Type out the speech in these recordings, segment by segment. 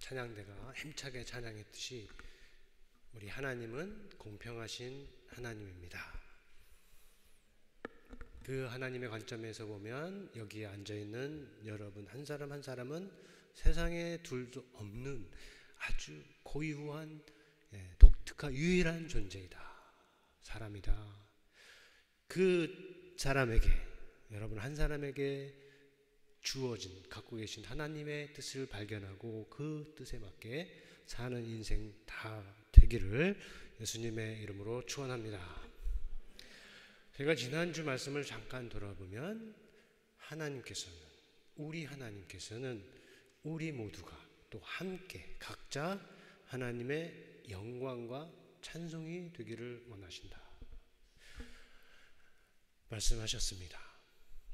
찬양대가 힘차게 찬양했듯이 우리 하나님은 공평하신 하나님입니다. 그 하나님의 관점에서 보면 여기에 앉아있는 여러분 한 사람 한 사람은 세상에 둘도 없는 아주 고유한 독특한 유일한 존재이다. 사람이다. 그 사람에게, 여러분 한 사람에게 주어진, 갖고 계신 하나님의 뜻을 발견하고 그 뜻에 맞게 사는 인생 다 되기를 예수님의 이름으로 축원합니다. 제가 지난주 말씀을 잠깐 돌아보면 우리 하나님께서는 우리 모두가 또 함께 각자 하나님의 영광과 찬송이 되기를 원하신다 말씀하셨습니다.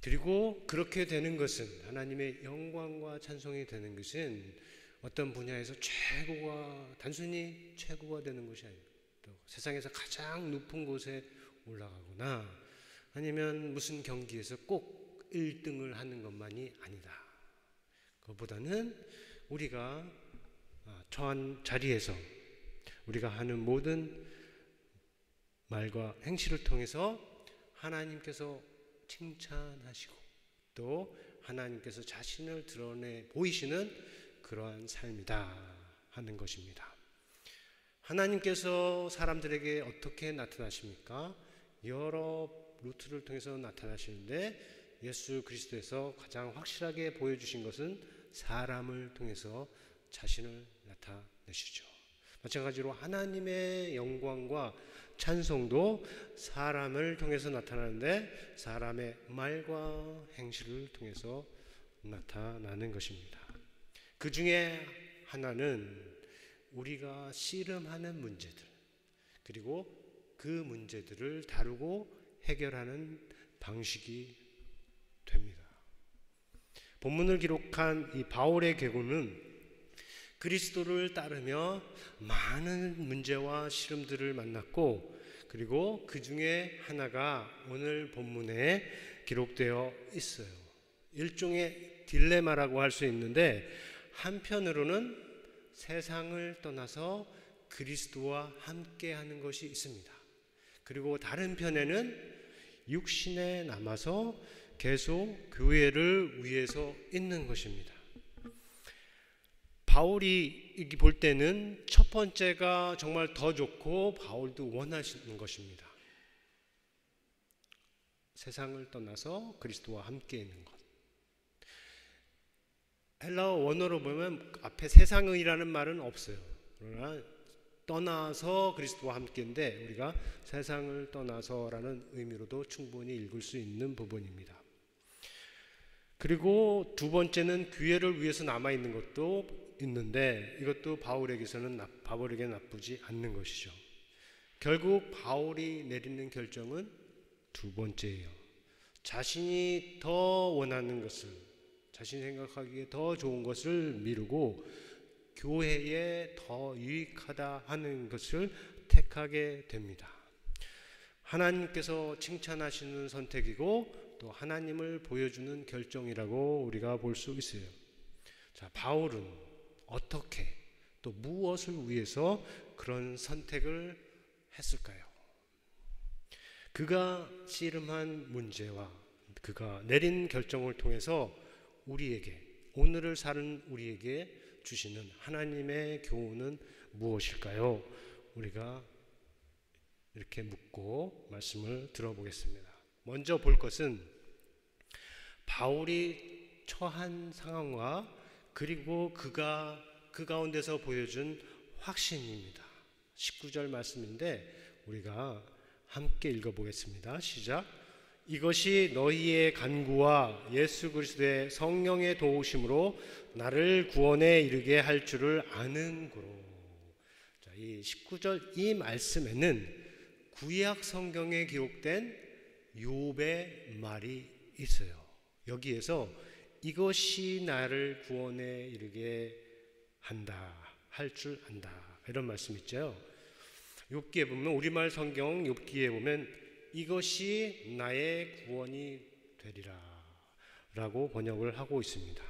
그리고 그렇게 되는 것은, 하나님의 영광과 찬송이 되는 것은 어떤 분야에서 단순히 최고가 되는 것이 아닙니다. 또 세상에서 가장 높은 곳에 올라가거나 아니면 무슨 경기에서 꼭 1등을 하는 것만이 아니다. 그것보다는 우리가 처한 자리에서 우리가 하는 모든 말과 행실을 통해서 하나님께서 칭찬하시고 또 하나님께서 자신을 드러내 보이시는 그러한 삶이다 하는 것입니다. 하나님께서 사람들에게 어떻게 나타나십니까? 여러 루트를 통해서 나타나시는데 예수 그리스도에서 가장 확실하게 보여주신 것은 사람을 통해서 자신을 나타내시죠. 마찬가지로 하나님의 영광과 찬송도 사람을 통해서 나타나는데 사람의 말과 행실을 통해서 나타나는 것입니다. 그 중에 하나는 우리가 씨름하는 문제들, 그리고 그 문제들을 다루고 해결하는 방식이 됩니다. 본문을 기록한 이 바울의 계보는 그리스도를 따르며 많은 문제와 시름들을 만났고, 그리고 그 중에 하나가 오늘 본문에 기록되어 있어요. 일종의 딜레마라고 할 수 있는데, 한편으로는 세상을 떠나서 그리스도와 함께 하는 것이 있습니다. 그리고 다른 편에는 육신에 남아서 계속 교회를 위해서 있는 것입니다. 바울이 볼 때는 첫 번째가 정말 더 좋고 바울도 원하시는 것입니다. 세상을 떠나서 그리스도와 함께 있는 것. 헬라어 원어로 보면 앞에 세상이라는 말은 없어요. 그러나 떠나서 그리스도와 함께인데 우리가 세상을 떠나서라는 의미로도 충분히 읽을 수 있는 부분입니다. 그리고 두 번째는 교회를 위해서 남아있는 것도 있는데 이것도 바울에게 나쁘지 않는 것이죠. 결국 바울이 내리는 결정은 두 번째예요. 자신이 더 원하는 것을, 자신이 생각하기에 더 좋은 것을 미루고 교회에 더 유익하다 하는 것을 택하게 됩니다. 하나님께서 칭찬하시는 선택이고 또 하나님을 보여주는 결정이라고 우리가 볼 수 있어요. 자, 바울은 어떻게 또 무엇을 위해서 그런 선택을 했을까요? 그가 씨름한 문제와 그가 내린 결정을 통해서 우리에게, 오늘을 사는 우리에게 주시는 하나님의 교훈은 무엇일까요? 우리가 이렇게 묻고 말씀을 들어보겠습니다. 먼저 볼 것은 바울이 처한 상황과 그리고 그가 그 가운데서 보여준 확신입니다. 19절 말씀인데 우리가 함께 읽어보겠습니다. 시작. 이것이 너희의 간구와 예수 그리스도의 성령의 도우심으로 나를 구원에 이르게 할 줄을 아는 고로. 자, 이 19절 이 말씀에는 구약 성경에 기록된 욥의 말이 있어요. 여기에서 이것이 나를 구원에 이르게 한다, 할 줄 안다, 이런 말씀 있죠. 욥기에 보면, 우리말 성경 욥기에 보면 이것이 나의 구원이 되리라 라고 번역을 하고 있습니다.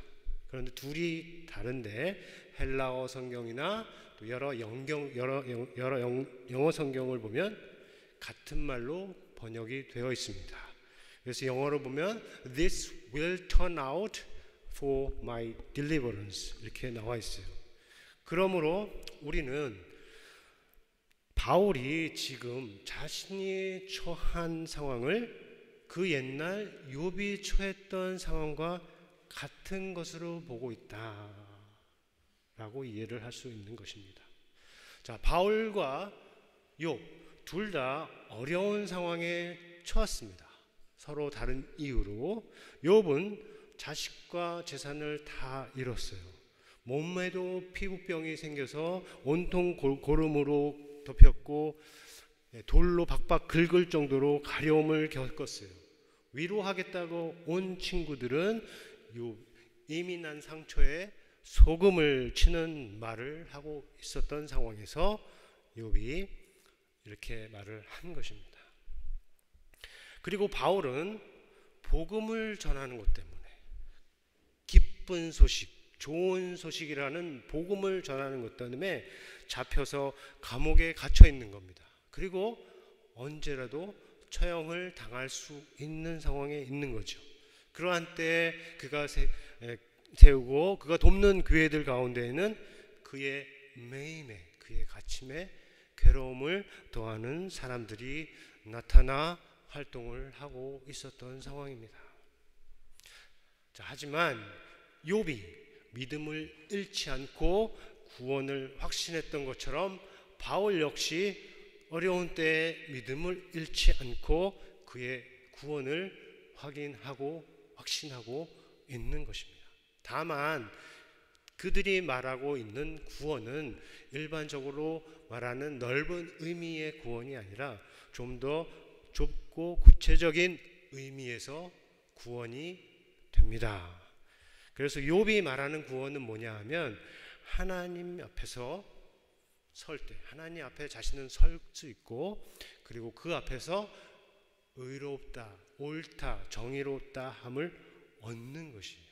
그런데 둘이 다른데 헬라어 성경이나 또 여러 영어 성경을 보면 같은 말로 번역이 되어 있습니다. 그래서 영어로 보면 This will turn out for my deliverance 이렇게 나와 있어요. 그러므로 우리는 바울이 지금 자신이 처한 상황을 그 옛날 욥이 처했던 상황과 같은 것으로 보고 있다라고 이해를 할 수 있는 것입니다. 자, 바울과 욥 둘 다 어려운 상황에 처했습니다. 서로 다른 이유로. 욥은 자식과 재산을 다 잃었어요. 몸에도 피부병이 생겨서 온통 고름으로 덮였고 돌로 박박 긁을 정도로 가려움을 겪었어요. 위로하겠다고 온 친구들은 이미 난 상처에 소금을 치는 말을 하고 있었던 상황에서 욥이 이렇게 말을 한 것입니다. 그리고 바울은 복음을 전하는 것 때문에 기쁜 소식, 좋은 소식이라는 복음을 전하는 것 때문에 잡혀서 감옥에 갇혀 있는 겁니다. 그리고 언제라도 처형을 당할 수 있는 상황에 있는 거죠. 그러한 때에 그가 세우고 그가 돕는 교회들 가운데에는 그의 매임에, 그의 갇힘에 괴로움을 더하는 사람들이 나타나 활동을 하고 있었던 상황입니다. 자, 하지만 욥이 믿음을 잃지 않고 구원을 확신했던 것처럼 바울 역시 어려운 때에 믿음을 잃지 않고 그의 구원을 확신하고 있는 것입니다. 다만 그들이 말하고 있는 구원은 일반적으로 말하는 넓은 의미의 구원이 아니라 좀 더 좁고 구체적인 의미에서 구원이 됩니다. 그래서 욥이 말하는 구원은 뭐냐 하면 하나님 앞에서 설 때, 하나님 앞에 자신은 설 수 있고 그리고 그 앞에서 의롭다, 옳다, 정의롭다 함을 얻는 것이에요.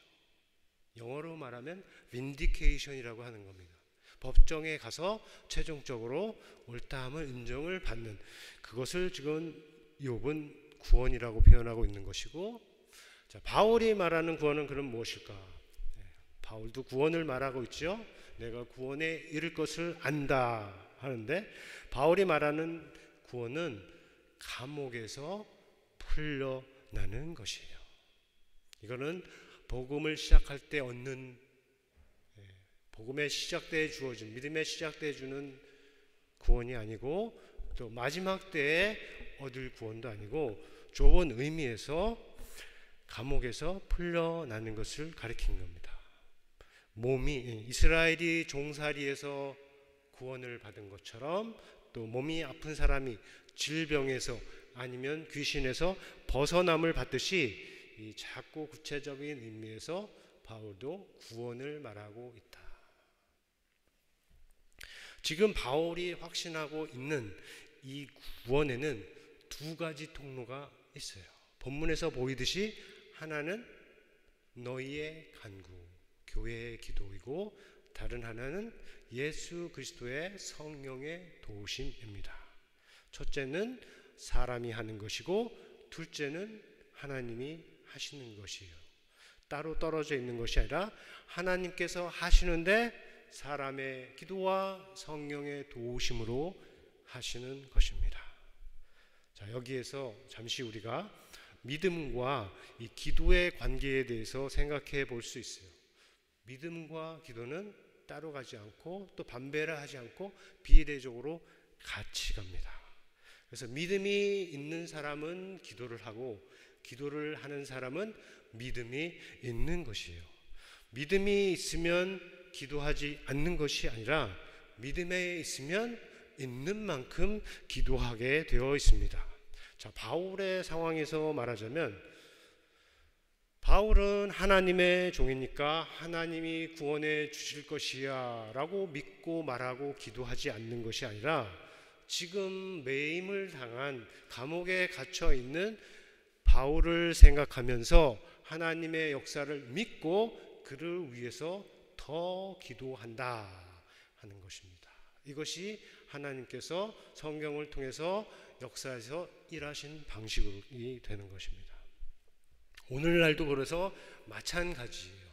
영어로 말하면 vindication이라고 하는 겁니다. 법정에 가서 최종적으로 옳다함을 인정을 받는 그것을 지금 욥은 구원이라고 표현하고 있는 것이고, 자, 바울이 말하는 구원은 그럼 무엇일까? 바울도 구원을 말하고 있죠. 내가 구원에 이를 것을 안다 하는데 바울이 말하는 구원은 감옥에서 풀려나는 것이에요. 이거는 복음을 시작할 때 얻는, 복음의 시작 때에 주어진, 믿음의 시작 때에 주는 구원이 아니고 또 마지막 때에 얻을 구원도 아니고 좁은 의미에서 감옥에서 풀려나는 것을 가리킨 겁니다. 몸이, 이스라엘이 종살이에서 구원을 받은 것처럼 또 몸이 아픈 사람이 질병에서 아니면 귀신에서 벗어남을 받듯이 이 작고 구체적인 의미에서 바울도 구원을 말하고 있다. 지금 바울이 확신하고 있는 이 구원에는 두 가지 통로가 있어요. 본문에서 보이듯이 하나는 너희의 간구, 교회의 기도이고 다른 하나는 예수 그리스도의 성령의 도우심입니다. 첫째는 사람이 하는 것이고 둘째는 하나님이 하시는 것이에요. 따로 떨어져 있는 것이 아니라 하나님께서 하시는데 사람의 기도와 성령의 도우심으로 하시는 것입니다. 자, 여기에서 잠시 우리가 믿음과 이 기도의 관계에 대해서 생각해 볼 수 있어요. 믿음과 기도는 따로 가지 않고 또 반배를 하지 않고 비례적으로 같이 갑니다. 그래서 믿음이 있는 사람은 기도를 하고 기도를 하는 사람은 믿음이 있는 것이에요. 믿음이 있으면 기도하지 않는 것이 아니라 믿음에 있으면 있는 만큼 기도하게 되어 있습니다. 자, 바울의 상황에서 말하자면 바울은 하나님의 종이니까 하나님이 구원해 주실 것이야 라고 믿고 말하고 기도하지 않는 것이 아니라 지금 매임을 당한 감옥에 갇혀 있는 바울을 생각하면서 하나님의 역사를 믿고 그를 위해서 더 기도한다 하는 것입니다. 이것이 하나님께서 성경을 통해서 역사에서 일하신 방식이 되는 것입니다. 오늘날도 그래서 마찬가지예요.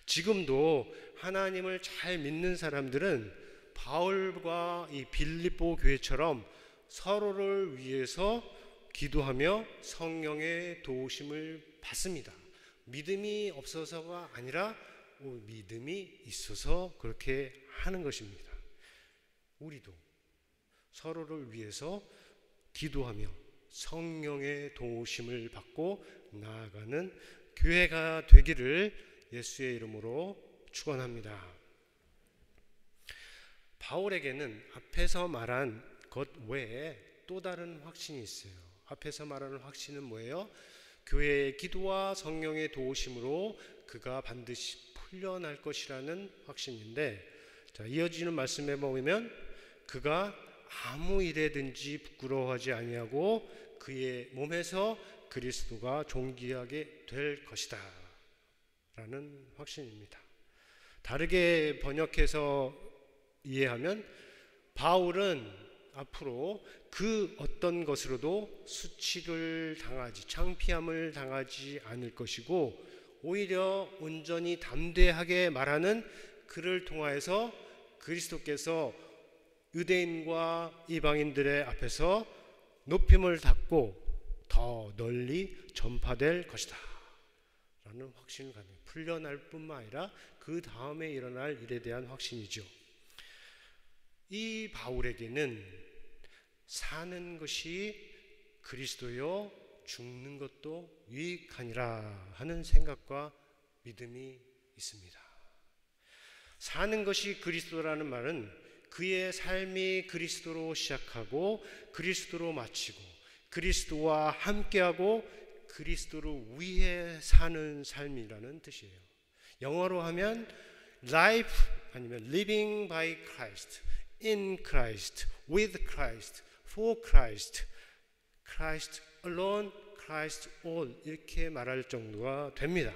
지금도 하나님을 잘 믿는 사람들은 바울과 이 빌립보 교회처럼 서로를 위해서 기도하며 성령의 도우심을 받습니다. 믿음이 없어서가 아니라 믿음이 있어서 그렇게 하는 것입니다. 우리도 서로를 위해서 기도하며 성령의 도우심을 받고 나아가는 교회가 되기를 예수의 이름으로 축원합니다. 바울에게는 앞에서 말한 것 외에 또 다른 확신이 있어요. 앞에서 말하는 확신은 뭐예요? 교회의 기도와 성령의 도우심으로 그가 반드시 풀려날 것이라는 확신인데, 자, 이어지는 말씀에 보면 그가 아무 일에든지 부끄러워하지 아니하고 그의 몸에서 그리스도가 존귀하게 될 것이다 라는 확신입니다. 다르게 번역해서 이해하면 바울은 앞으로 그 어떤 것으로도 수치를 당하지, 창피함을 당하지 않을 것이고, 오히려 온전히 담대하게 말하는 그를 통하여서 그리스도께서 유대인과 이방인들의 앞에서 높임을 받고 더 널리 전파될 것이다 라는 확신을 갖는, 풀려날 뿐만 아니라 그 다음에 일어날 일에 대한 확신이죠. 이 바울에게는 사는 것이 그리스도요 죽는 것도 유익하니라 하는 생각과 믿음이 있습니다. 사는 것이 그리스도라는 말은 그의 삶이 그리스도로 시작하고 그리스도로 마치고 그리스도와 함께하고 그리스도를 위해 사는 삶이라는 뜻이에요. 영어로 하면 life 아니면 living by Christ, in Christ, with Christ, for Christ, Christ alone, Christ all 이렇게 말할 정도가 됩니다.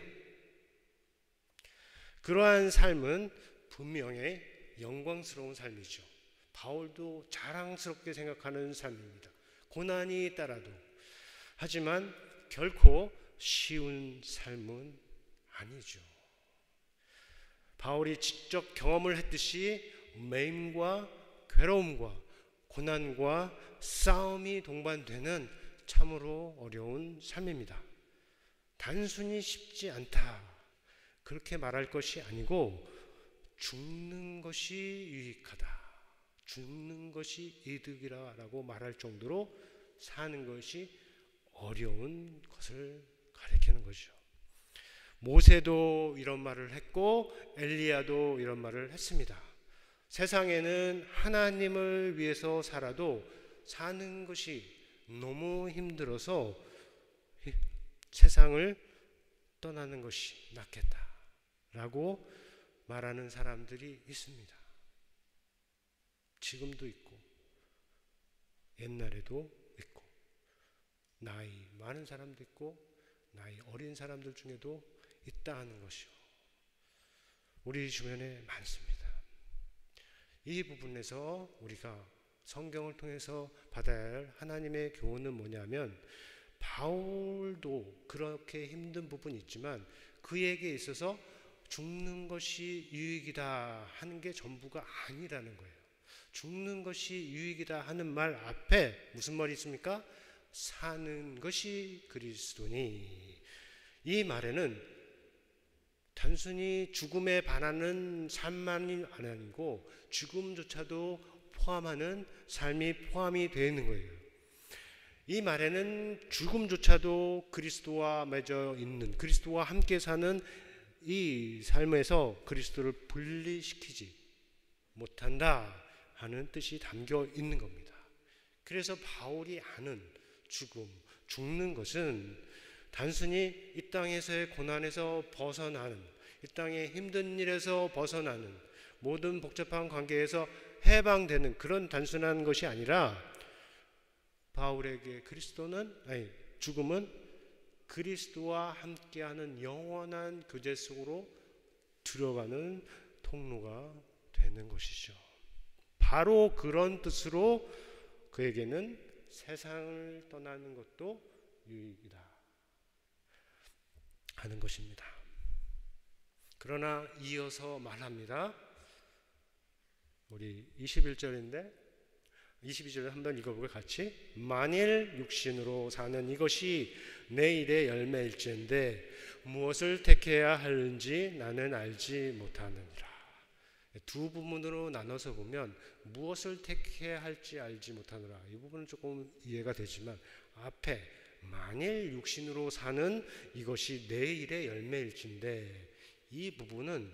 그러한 삶은 분명히 영광스러운 삶이죠. 바울도 자랑스럽게 생각하는 삶입니다. 고난이 따라도. 하지만 결코 쉬운 삶은 아니죠. 바울이 직접 경험을 했듯이 매임과 괴로움과 고난과 싸움이 동반되는 참으로 어려운 삶입니다. 단순히 쉽지 않다 그렇게 말할 것이 아니고 죽는 것이 유익하다, 죽는 것이 이득이라고 말할 정도로 사는 것이 어려운 것을 가리키는 거죠. 모세도 이런 말을 했고 엘리야도 이런 말을 했습니다. 세상에는 하나님을 위해서 살아도 사는 것이 너무 힘들어서 세상을 떠나는 것이 낫겠다라고 말하는 사람들이 있습니다. 지금도 있고 옛날에도 있고 나이 많은 사람도 있고 나이 어린 사람들 중에도 있다 하는 것이요. 우리 주변에 많습니다. 이 부분에서 우리가 성경을 통해서 받아야 할 하나님의 교훈은 뭐냐면, 바울도 그렇게 힘든 부분이 있지만 그에게 있어서 죽는 것이 유익이다 하는 게 전부가 아니라는 거예요. 죽는 것이 유익이다 하는 말 앞에 무슨 말이 있습니까? 사는 것이 그리스도니. 이 말에는 단순히 죽음에 반하는 삶만이 아니고 죽음조차도 포함하는 삶이 포함이 되어 있는 거예요. 이 말에는 죽음조차도 그리스도와 맺어 있는, 그리스도와 함께 사는 이 삶에서 그리스도를 분리시키지 못한다 하는 뜻이 담겨 있는 겁니다. 그래서 바울이 아는 죽음, 죽는 것은 단순히 이 땅에서의 고난에서 벗어나는, 이 땅의 힘든 일에서 벗어나는, 모든 복잡한 관계에서 해방되는 그런 단순한 것이 아니라, 바울에게 죽음은 그리스도와 함께하는 영원한 교제 속으로 들어가는 통로가 되는 것이죠. 바로 그런 뜻으로 그에게는 세상을 떠나는 것도 유익이다 하는 것입니다. 그러나 이어서 말합니다. 우리 21절인데 22절에 한번 읽어보고 같이. 만일 육신으로 사는 이것이 내일의 열매일진데 무엇을 택해야 하는지 나는 알지 못하느니라. 두 부분으로 나눠서 보면 무엇을 택해야 할지 알지 못하느라, 이 부분은 조금 이해가 되지만 앞에 만일 육신으로 사는 이것이 내일의 열매일진데, 이 부분은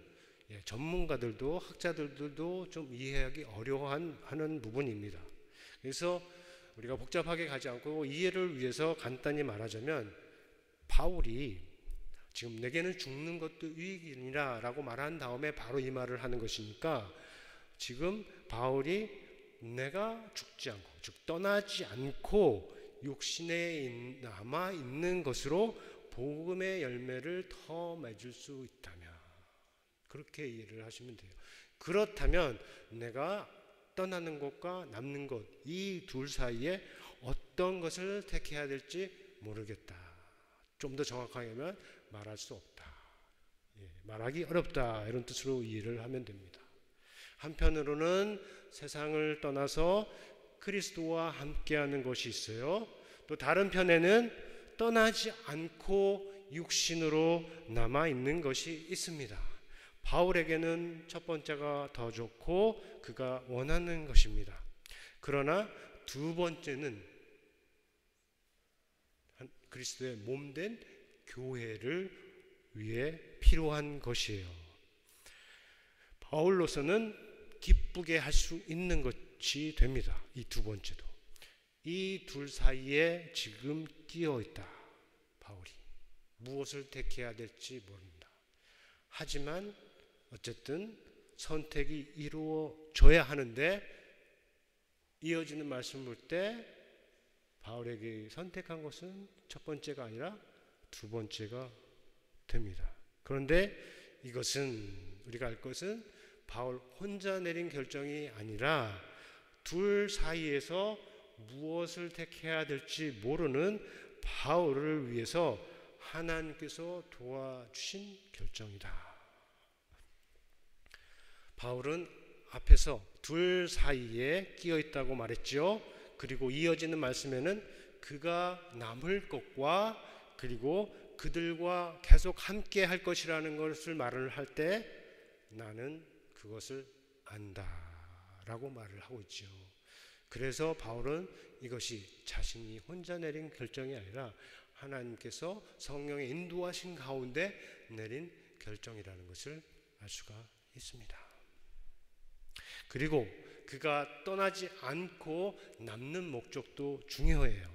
전문가들도 학자들도 좀 이해하기 어려워하는 부분입니다. 그래서 우리가 복잡하게 가지 않고 이해를 위해서 간단히 말하자면, 바울이 지금 내게는 죽는 것도 유익이니라 라고 말한 다음에 바로 이 말을 하는 것이니까, 지금 바울이 내가 죽지 않고, 즉 떠나지 않고 육신에 남아 있는 것으로 복음의 열매를 더 맺을 수 있다면, 그렇게 이해를 하시면 돼요. 그렇다면 내가 떠나는 것과 남는 것, 이 둘 사이에 어떤 것을 택해야 될지 모르겠다. 좀 더 정확하게 하면 말할 수 없다. 말하기 어렵다. 이런 뜻으로 이해를 하면 됩니다. 한편으로는 세상을 떠나서 그리스도와 함께하는 것이 있어요. 또 다른 편에는 떠나지 않고 육신으로 남아있는 것이 있습니다. 바울에게는 첫 번째가 더 좋고 그가 원하는 것입니다. 그러나 두 번째는 그리스도의 몸된 교회를 위해 필요한 것이에요. 바울로서는 기쁘게 할 수 있는 것이 됩니다. 이 두 번째도. 이 둘 사이에 지금 끼어 있다. 바울이 무엇을 택해야 될지 모른다. 하지만 어쨌든 선택이 이루어져야 하는데, 이어지는 말씀 볼 때 바울에게 선택한 것은 첫 번째가 아니라 두 번째가 됩니다. 그런데 이것은, 우리가 알 것은 바울 혼자 내린 결정이 아니라 둘 사이에서 무엇을 택해야 될지 모르는 바울을 위해서 하나님께서 도와주신 결정이다. 바울은 앞에서 둘 사이에 끼어 있다고 말했죠. 그리고 이어지는 말씀에는 그가 남을 것과 그리고 그들과 계속 함께 할 것이라는 것을 말을 할 때 나는 그것을 안다 라고 말을 하고 있죠. 그래서 바울은 이것이 자신이 혼자 내린 결정이 아니라 하나님께서 성령의 인도하신 가운데 내린 결정이라는 것을 알 수가 있습니다. 그리고 그가 떠나지 않고 남는 목적도 중요해요.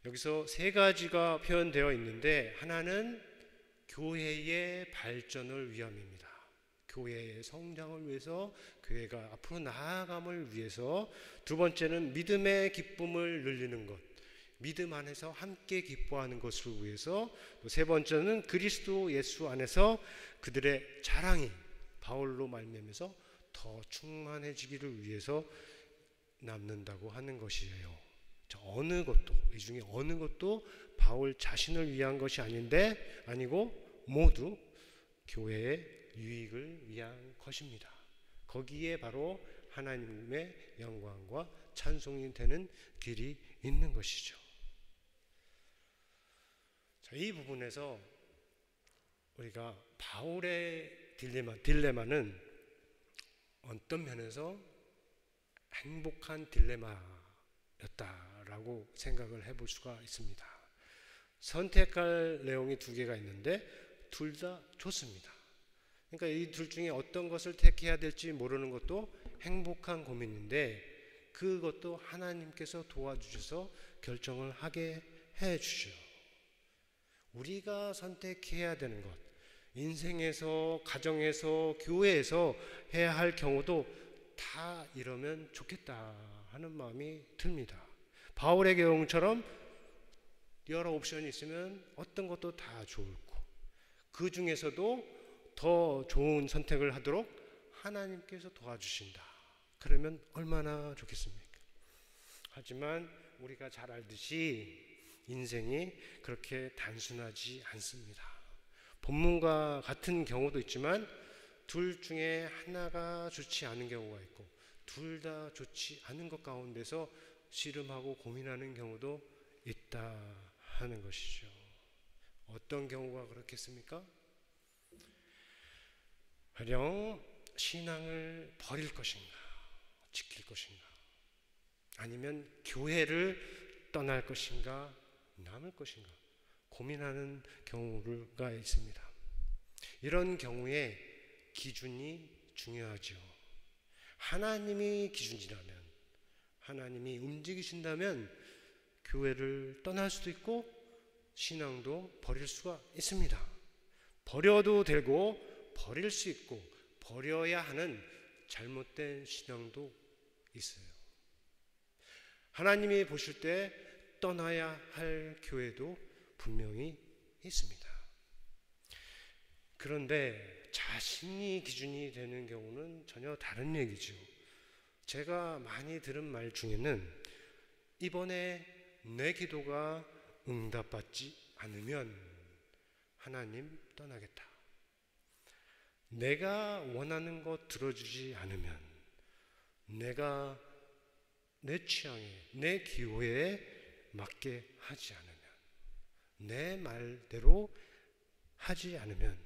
여기서 세 가지가 표현되어 있는데, 하나는 교회의 발전을 위함입니다. 교회의 성장을 위해서, 교회가 앞으로 나아감을 위해서. 두 번째는 믿음의 기쁨을 늘리는 것, 믿음 안에서 함께 기뻐하는 것을 위해서. 또 세 번째는 그리스도 예수 안에서 그들의 자랑이 바울로 말미암아서 더 충만해지기를 위해서 남는다고 하는 것이에요. 어느 것도, 이 중에 어느 것도 바울 자신을 위한 것이 아니고 모두 교회의 유익을 위한 것입니다. 거기에 바로 하나님의 영광과 찬송이 되는 길이 있는 것이죠. 자, 이 부분에서 우리가 바울의 딜레마는 어떤 면에서 행복한 딜레마였다라고 생각을 해볼 수가 있습니다. 선택할 내용이 두 개가 있는데 둘 다 좋습니다. 그러니까 이 둘 중에 어떤 것을 택해야 될지 모르는 것도 행복한 고민인데, 그것도 하나님께서 도와주셔서 결정을 하게 해주죠. 우리가 선택해야 되는 것, 인생에서, 가정에서, 교회에서 해야 할 경우도 다 이러면 좋겠다 하는 마음이 듭니다. 바울의 경우처럼 여러 옵션이 있으면 어떤 것도 다 좋고, 그 중에서도 더 좋은 선택을 하도록 하나님께서 도와주신다. 그러면 얼마나 좋겠습니까? 하지만 우리가 잘 알듯이 인생이 그렇게 단순하지 않습니다. 본문과 같은 경우도 있지만 둘 중에 하나가 좋지 않은 경우가 있고 둘 다 좋지 않은 것 가운데서 씨름하고 고민하는 경우도 있다 하는 것이죠. 어떤 경우가 그렇겠습니까? 가령 신앙을 버릴 것인가, 지킬 것인가, 아니면 교회를 떠날 것인가, 남을 것인가 고민하는 경우가 있습니다. 이런 경우에 기준이 중요하죠. 하나님이 기준이라면, 하나님이 움직이신다면 교회를 떠날 수도 있고 신앙도 버릴 수가 있습니다. 버려도 되고 버릴 수 있고 버려야 하는 잘못된 신앙도 있어요. 하나님이 보실 때 떠나야 할 교회도 분명히 있습니다. 그런데 자신이 기준이 되는 경우는 전혀 다른 얘기죠. 제가 많이 들은 말 중에는 이번에 내 기도가 응답받지 않으면 하나님 떠나겠다. 내가 원하는 것 들어주지 않으면, 내가 내 취향에, 내 기호에 맞게 하지 않으면, 내 말대로 하지 않으면,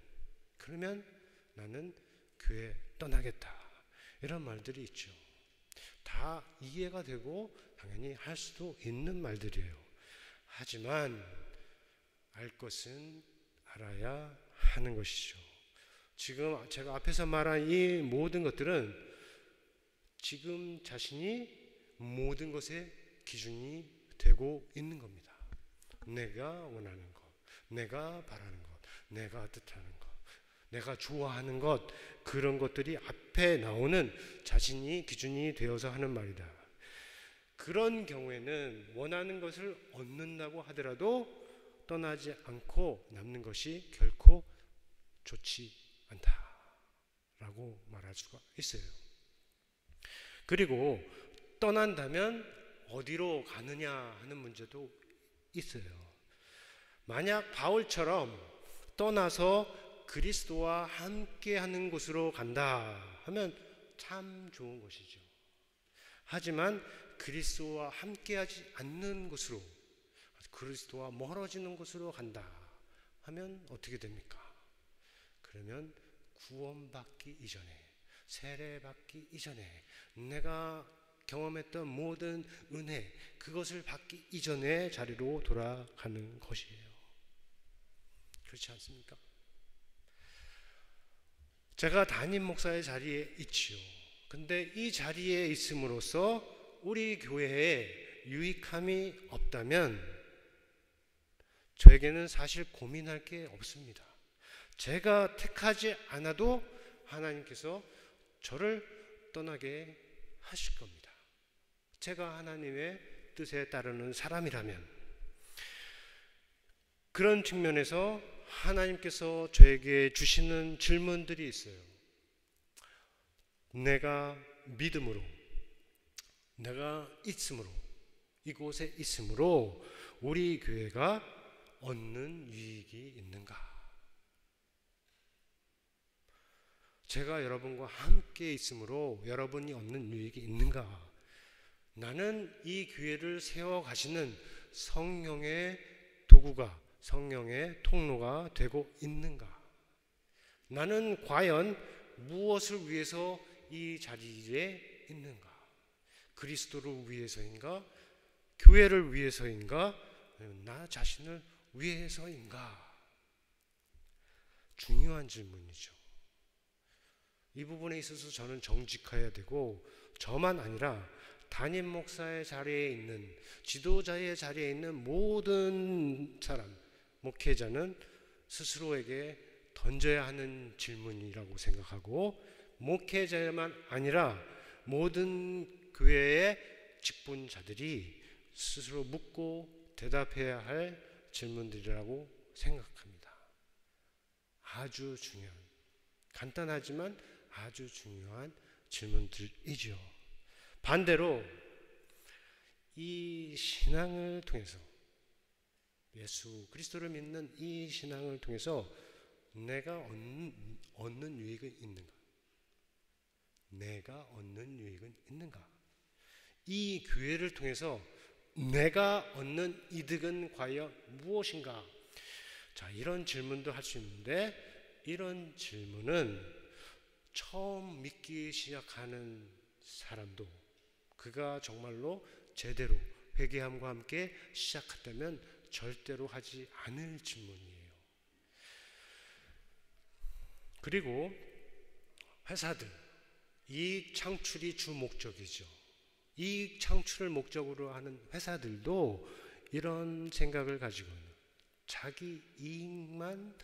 그러면 나는 교회 떠나겠다. 이런 말들이 있죠. 다 이해가 되고 당연히 할 수도 있는 말들이에요. 하지만 알 것은 알아야 하는 것이죠. 지금 제가 앞에서 말한 이 모든 것들은 지금 자신이 모든 것의 기준이 되고 있는 겁니다. 내가 원하는 것, 내가 바라는 것, 내가 뜻하는 것, 내가 좋아하는 것, 그런 것들이 앞에 나오는 자신이 기준이 되어서 하는 말이다. 그런 경우에는 원하는 것을 얻는다고 하더라도 떠나지 않고 남는 것이 결코 좋지 않다라고 말할 수가 있어요. 그리고 떠난다면 어디로 가느냐 하는 문제도 있어요. 만약 바울처럼 떠나서 그리스도와 함께하는 곳으로 간다 하면 참 좋은 것이죠. 하지만 그리스도와 함께하지 않는 곳으로, 그리스도와 멀어지는 곳으로 간다 하면 어떻게 됩니까? 그러면 구원받기 이전에, 세례받기 이전에, 내가 경험했던 모든 은혜, 그것을 받기 이전의 자리로 돌아가는 것이에요. 그렇지 않습니까? 제가 담임 목사의 자리에 있지요. 근데 이 자리에 있음으로써 우리 교회에 유익함이 없다면 저에게는 사실 고민할 게 없습니다. 제가 택하지 않아도 하나님께서 저를 떠나게 하실 겁니다. 제가 하나님의 뜻에 따르는 사람이라면. 그런 측면에서 하나님께서 저에게 주시는 질문들이 있어요. 내가 믿음으로, 내가 있음으로, 이곳에 있음으로 우리 교회가 얻는 유익이 있는가? 제가 여러분과 함께 있음으로 여러분이 얻는 유익이 있는가? 나는 이 교회를 세워가시는 성령의 도구가, 성령의 통로가 되고 있는가? 나는 과연 무엇을 위해서 이 자리에 있는가? 그리스도를 위해서인가? 교회를 위해서인가? 나 자신을 위해서인가? 중요한 질문이죠. 이 부분에 있어서 저는 정직해야 되고, 저만 아니라 담임 목사의 자리에 있는, 지도자의 자리에 있는 모든 사람, 목회자는 스스로에게 던져야 하는 질문이라고 생각하고, 목회자만 아니라 모든 교회의 직분자들이 스스로 묻고 대답해야 할 질문들이라고 생각합니다. 아주 중요한 간단하지만 아주 중요한 질문들이죠. 반대로 이 신앙을 통해서, 예수 그리스도를 믿는 이 신앙을 통해서 내가 얻는 유익은 있는가? 내가 얻는 유익은 있는가? 이 교회를 통해서 내가 얻는 이득은 과연 무엇인가? 자, 이런 질문도 할 수 있는데, 이런 질문은 처음 믿기 시작하는 사람도 그가 정말로 제대로 회개함과 함께 시작했다면 절대로 하지 않을 질문이에요. 그리고 회사들, 이익 창출이 주 목적이죠. 이익 창출을 목적으로 하는 회사들도 이런 생각을 가지고 있는, 자기 이익만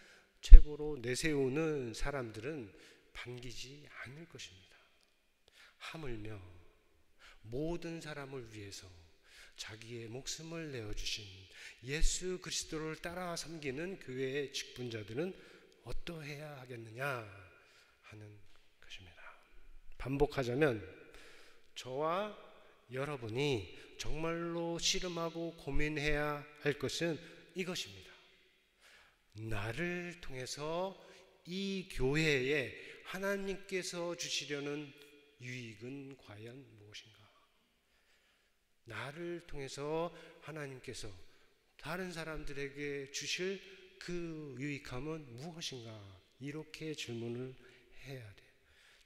최고로 내세우는 사람들은 반기지 않을 것입니다. 하물며 모든 사람을 위해서 자기의 목숨을 내어주신 예수 그리스도를 따라 섬기는 교회의 직분자들은 어떠해야 하겠느냐 하는 것입니다. 반복하자면 저와 여러분이 정말로 씨름하고 고민해야 할 것은 이것입니다. 나를 통해서 이 교회에 하나님께서 주시려는 유익은 과연 무엇인가? 나를 통해서 하나님께서 다른 사람들에게 주실 그 유익함은 무엇인가? 이렇게 질문을 해야 돼요.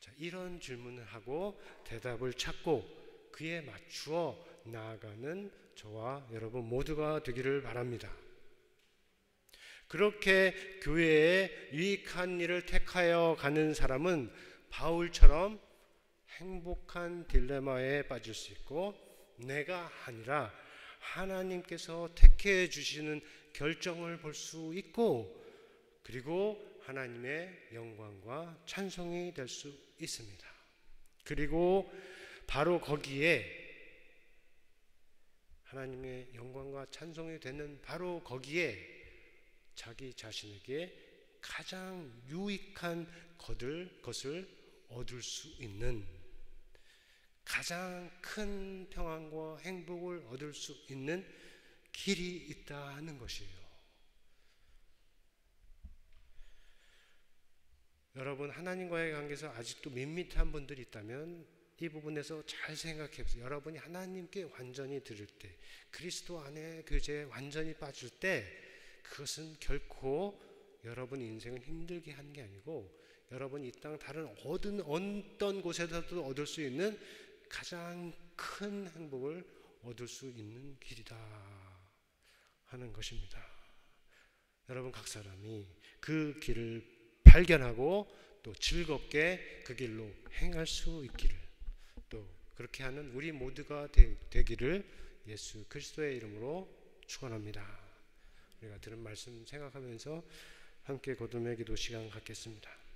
자, 이런 질문을 하고 대답을 찾고 그에 맞추어 나아가는 저와 여러분 모두가 되기를 바랍니다. 그렇게 교회에 유익한 일을 택하여 가는 사람은 바울처럼 행복한 딜레마에 빠질 수 있고, 내가 아니라 하나님께서 택해 주시는 결정을 볼 수 있고, 그리고 하나님의 영광과 찬송이 될 수 있습니다. 그리고 바로 거기에, 하나님의 영광과 찬송이 되는 바로 거기에 자기 자신에게 가장 유익한 것을 얻을 수 있는, 가장 큰 평안과 행복을 얻을 수 있는 길이 있다는 것이에요. 여러분, 하나님과의 관계에서 아직도 밋밋한 분들이 있다면 이 부분에서 잘 생각해 보세요. 여러분이 하나님께 완전히 들을 때, 그리스도 안에 교제에 완전히 빠질 때, 그것은 결코 여러분 인생을 힘들게 하는 게 아니고, 여러분이 이 땅 다른 어떤 곳에서도 얻을 수 있는 가장 큰 행복을 얻을 수 있는 길이다 하는 것입니다. 여러분 각 사람이 그 길을 발견하고 또 즐겁게 그 길로 행할 수 있기를, 또 그렇게 하는 우리 모두가 되기를 예수 그리스도의 이름으로 축원합니다. 우리가 들은 말씀 생각하면서 함께 거듭의 기도 시간 갖겠습니다.